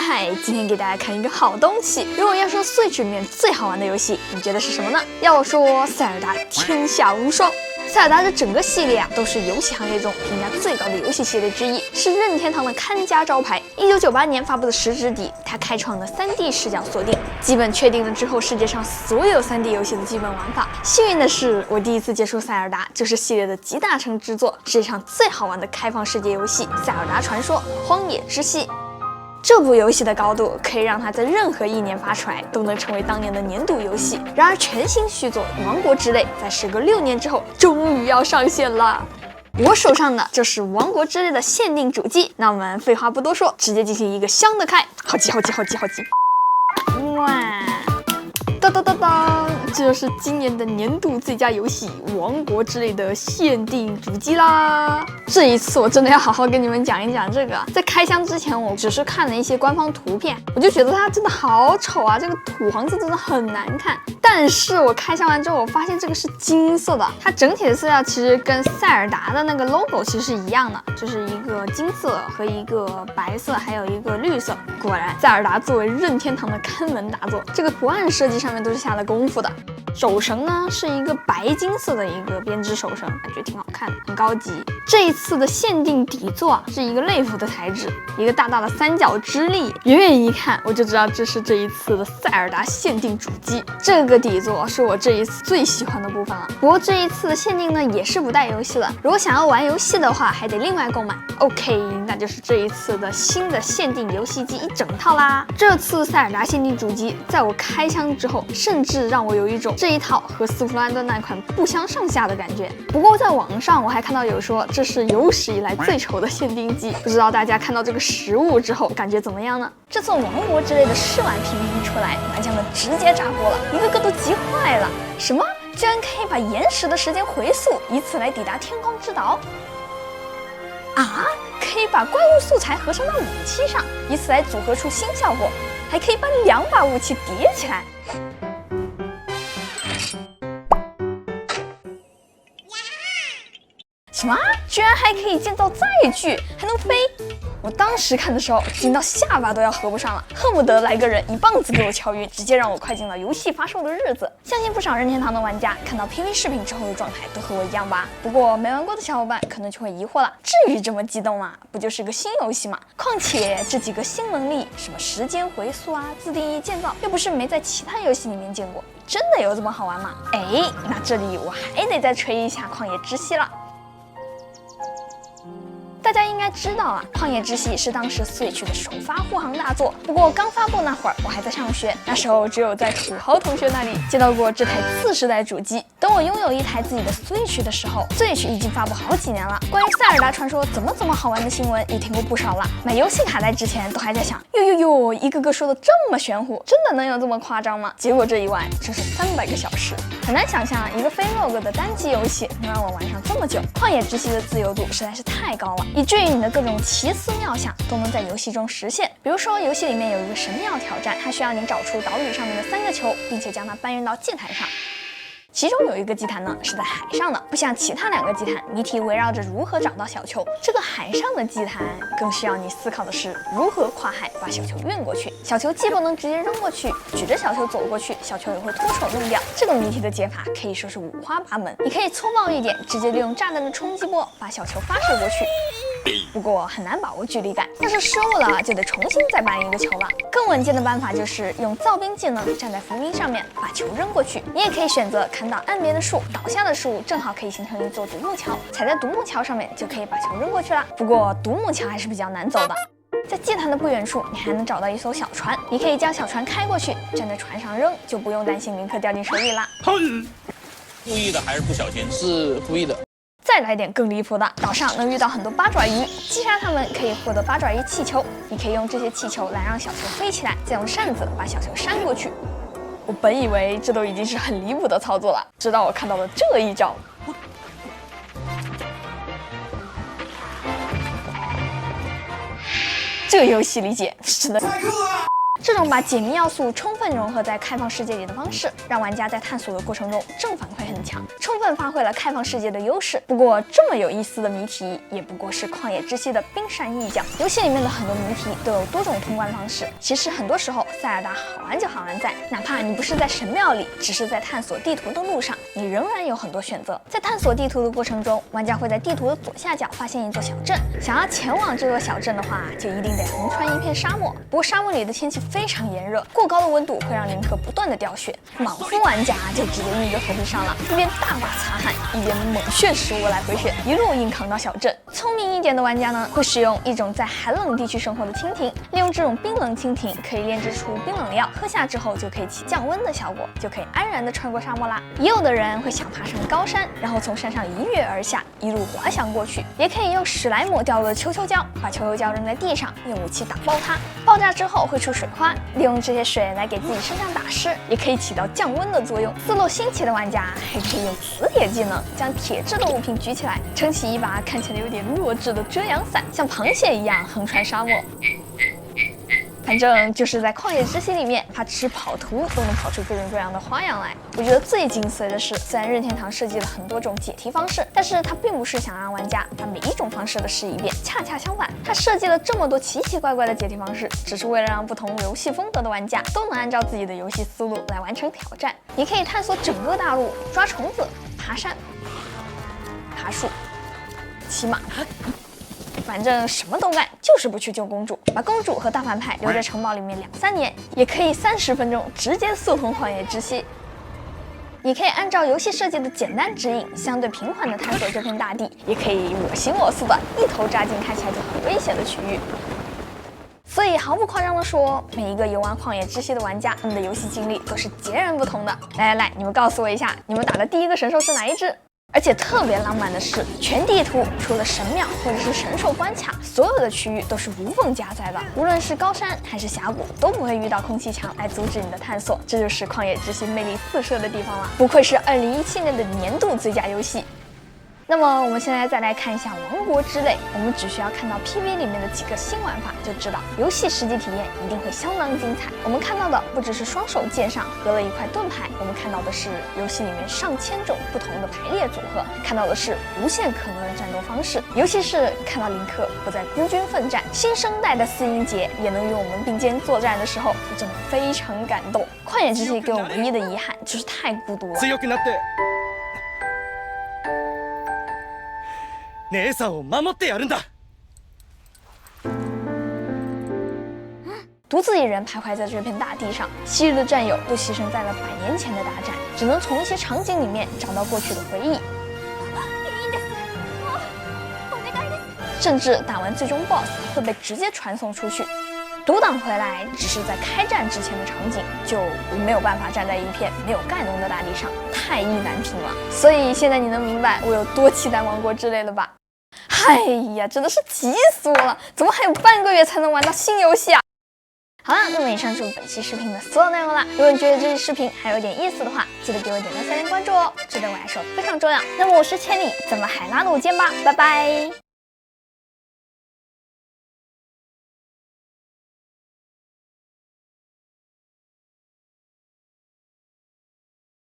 嗨，今天给大家看一个好东西。如果要说 Switch 里面最好玩的游戏，你觉得是什么呢？要说塞尔达天下无双。塞尔达的整个系列都是游戏行业中评价最高的游戏系列之一，是任天堂的看家招牌。1998年发布的《时之笛》，它开创了3D 视角锁定，基本确定了之后世界上所有3D 游戏的基本玩法。幸运的是，我第一次接触塞尔达就是系列的集大成之作，世界上最好玩的开放世界游戏《塞尔达传说：荒野之息》。这部游戏的高度可以让它在任何一年发出来都能成为当年的年度游戏。然而，全新续作《王国之泪》在时隔6年之后终于要上线了。我手上的就是《王国之泪》的限定主机。那我们废话不多说，直接进行一个香的开，好急！哇！当当当当！这就是今年的年度最佳游戏《王国之泪》的限定主机啦！这一次我真的要好好跟你们讲一讲这个。在开箱之前，我只是看了一些官方图片，我就觉得它真的好丑啊，这个土黄色真的很难看。但是我开箱完之后，我发现这个是金色的，它整体的色调其实跟塞尔达的那个 logo 其实是一样的，就是一个金色和一个白色，还有一个绿色。果然，塞尔达作为任天堂的看门大作，这个图案设计上面都是下了功夫的。手绳呢是一个白金色的一个编织手绳，感觉挺好看的，很高级。这一次的限定底座是一个类浮的材质，一个大大的三角支力，远远一看我就知道这是这一次的塞尔达限定主机。这个底座是我这一次最喜欢的部分了。不过这一次的限定呢也是不带游戏的，如果想要玩游戏的话还得另外购买。OK， 那就是这一次的新的限定游戏机一整套啦。这次塞尔达限定主机在我开箱之后，甚至让我有一种这一套和斯普兰的那款不相上下的感觉。不过在网上我还看到有说这是有史以来最丑的限定机，不知道大家看到这个实物之后感觉怎么样呢？这次王国之类的试玩评一出来，玩家们直接炸锅了，一个个都急坏了。什么？居然可以把延时的时间回溯，以此来抵达天空之岛？啊！可以把怪物素材合成到武器上，以此来组合出新效果，还可以把2把武器叠起来。什么？居然还可以建造载具，还能飞！我当时看的时候惊到下巴都要合不上了，恨不得来个人一棒子给我敲晕，直接让我快进了游戏发售的日子。相信不少任天堂的玩家看到 PV 视频之后的状态都和我一样吧？不过没玩过的小伙伴可能就会疑惑了，至于这么激动吗？不就是个新游戏吗？况且这几个新能力，什么时间回溯啊、自定义建造，又不是没在其他游戏里面见过，真的有这么好玩吗？哎，那这里我还得再吹一下旷野之息了。大家应该知道啊，《旷野之息》是当时 Switch 的首发护航大作。不过刚发布那会儿，我还在上学，那时候只有在土豪同学那里见到过这台次世代主机。等我拥有一台自己的 Switch 的时候 ，Switch 已经发布好几年了。关于塞尔达传说怎么好玩的新闻也听过不少了。买游戏卡带之前都还在想，哟，一个个说的这么玄乎，真的能有这么夸张吗？结果这一玩真是300个小时，很难想象一个非 log 的单机游戏能让我玩上这么久。旷野之息的自由度实在是太高了，以至于你的各种奇思妙想都能在游戏中实现。比如说，游戏里面有一个神庙挑战，它需要你找出岛屿上面的3个球，并且将它搬运到祭坛上。其中有一个祭坛呢是在海上的，不像其他2个祭坛，谜题围绕着如何找到小球。这个海上的祭坛更需要你思考的是如何跨海把小球运过去。小球既不能直接扔过去，举着小球走过去，小球也会脱手弄掉。这个谜题的解法可以说是五花八门。你可以粗暴一点，直接利用炸弹的冲击波把小球发射过去。不过很难把握距离感，要是失误了就得重新再搬一个球了。更稳健的办法就是用造冰技能站在浮冰上面把球扔过去。你也可以选择砍倒岸边的树，倒下的树正好可以形成一座独木桥，踩在独木桥上面就可以把球扔过去了。不过独木桥还是比较难走的。在祭坛的不远处，你还能找到一艘小船，你可以将小船开过去，站在船上扔，就不用担心林克掉进水里啦。故意的还是不小心？是故意的。再来点更离谱的，岛上能遇到很多八爪鱼，击杀它们可以获得八爪鱼气球，你可以用这些气球来让小球飞起来，再用扇子把小球扇过去。我本以为这都已经是很离谱的操作了，直到我看到了这一招。这个游戏理解真的太酷了！这种把解谜要素充分融合在开放世界里的方式，让玩家在探索的过程中正反馈很强，充分发挥了开放世界的优势。不过，这么有意思的谜题，也不过是旷野之息的冰山一角。游戏里面的很多谜题都有多种通关方式。其实很多时候，塞尔达好玩就好玩在，哪怕你不是在神庙里，只是在探索地图的路上，你仍然有很多选择。在探索地图的过程中，玩家会在地图的左下角发现一座小镇。想要前往这座小镇的话，就一定得横穿一片沙漠。不过沙漠里的天气非常炎热，过高的温度会让林克不断的掉血。莽夫玩家就直接硬着头皮上了，一边大把擦汗，一边猛炫食物来回血，一路硬扛到小镇。聪明一点的玩家呢，会使用一种在寒冷地区生活的蜻蜓，利用这种冰冷蜻蜓可以炼制出冰冷药，喝下之后就可以起降温的效果，就可以安然的穿过沙漠啦。也有的人会想爬上高山，然后从山上一跃而下，一路滑翔过去。也可以用史莱姆掉落的球球胶，把球球胶扔在地上，用武器打爆它，爆炸之后会出水花，利用这些水来给自己身上打湿，也可以起到降温的作用。思路新奇的玩家还可以用磁铁技能，将铁质的物品举起来，撑起一把看起来有点弱智的遮阳伞，像螃蟹一样横穿沙漠。反正就是在旷野之息里面，他吃跑图都能跑出各种各样的花样来。我觉得最精髓的是，虽然任天堂设计了很多种解题方式，但是它并不是想让玩家把每一种方式都试一遍，恰恰相反，它设计了这么多奇奇怪怪的解题方式，只是为了让不同游戏风格的玩家都能按照自己的游戏思路来完成挑战。你可以探索整个大陆，抓虫子、爬山、爬树、骑马。反正什么都干，就是不去救公主，把公主和大反派留在城堡里面2、3年，也可以30分钟直接速通旷野之息。你可以按照游戏设计的简单指引，相对平缓地探索这片大地，也可以我行我素的一头扎进看起来就很危险的区域。所以毫不夸张地说，每一个游玩旷野之息的玩家，他们的游戏经历都是截然不同的。来，你们告诉我一下，你们打的第一个神兽是哪一只？而且特别浪漫的是，全地图除了神庙或者是神兽关卡，所有的区域都是无缝加载的，无论是高山还是峡谷，都不会遇到空气墙来阻止你的探索。这就是旷野之息魅力四射的地方了，不愧是2017年的年度最佳游戏。那么我们现在再来看一下王国之泪，我们只需要看到 PV 里面的几个新玩法就知道，游戏实际体验一定会相当精彩。我们看到的不只是双手剑上合了一块盾牌，我们看到的是游戏里面上千种不同的排列组合，看到的是无限可能的战斗方式，尤其是看到林克不再孤军奋战，新生代的4音节也能与我们并肩作战的时候，我真的非常感动。旷野之息给我唯一的遗憾就是太孤独了。姉さんを守ってやるんだ。独自一人徘徊在这片大地上，昔日的战友都牺牲在了100年前的大战，只能从一些场景里面找到过去的回忆。甚至打完最终 BOSS 会被直接传送出去。独挡回来只是在开战之前的场景，就没有办法站在一片没有盖农的大地上，太意难平了。所以现在你能明白我有多期待王国之泪了吧？哎呀，真的是急死我了！怎么还有半个月才能玩到新游戏啊？好了，那么以上就是本期视频的所有内容了。如果你觉得这期视频还有点意思的话，记得给我点赞、3连关注哦，这对我来说非常重要。那么我是千里，咱们海拉鲁见吧，拜拜。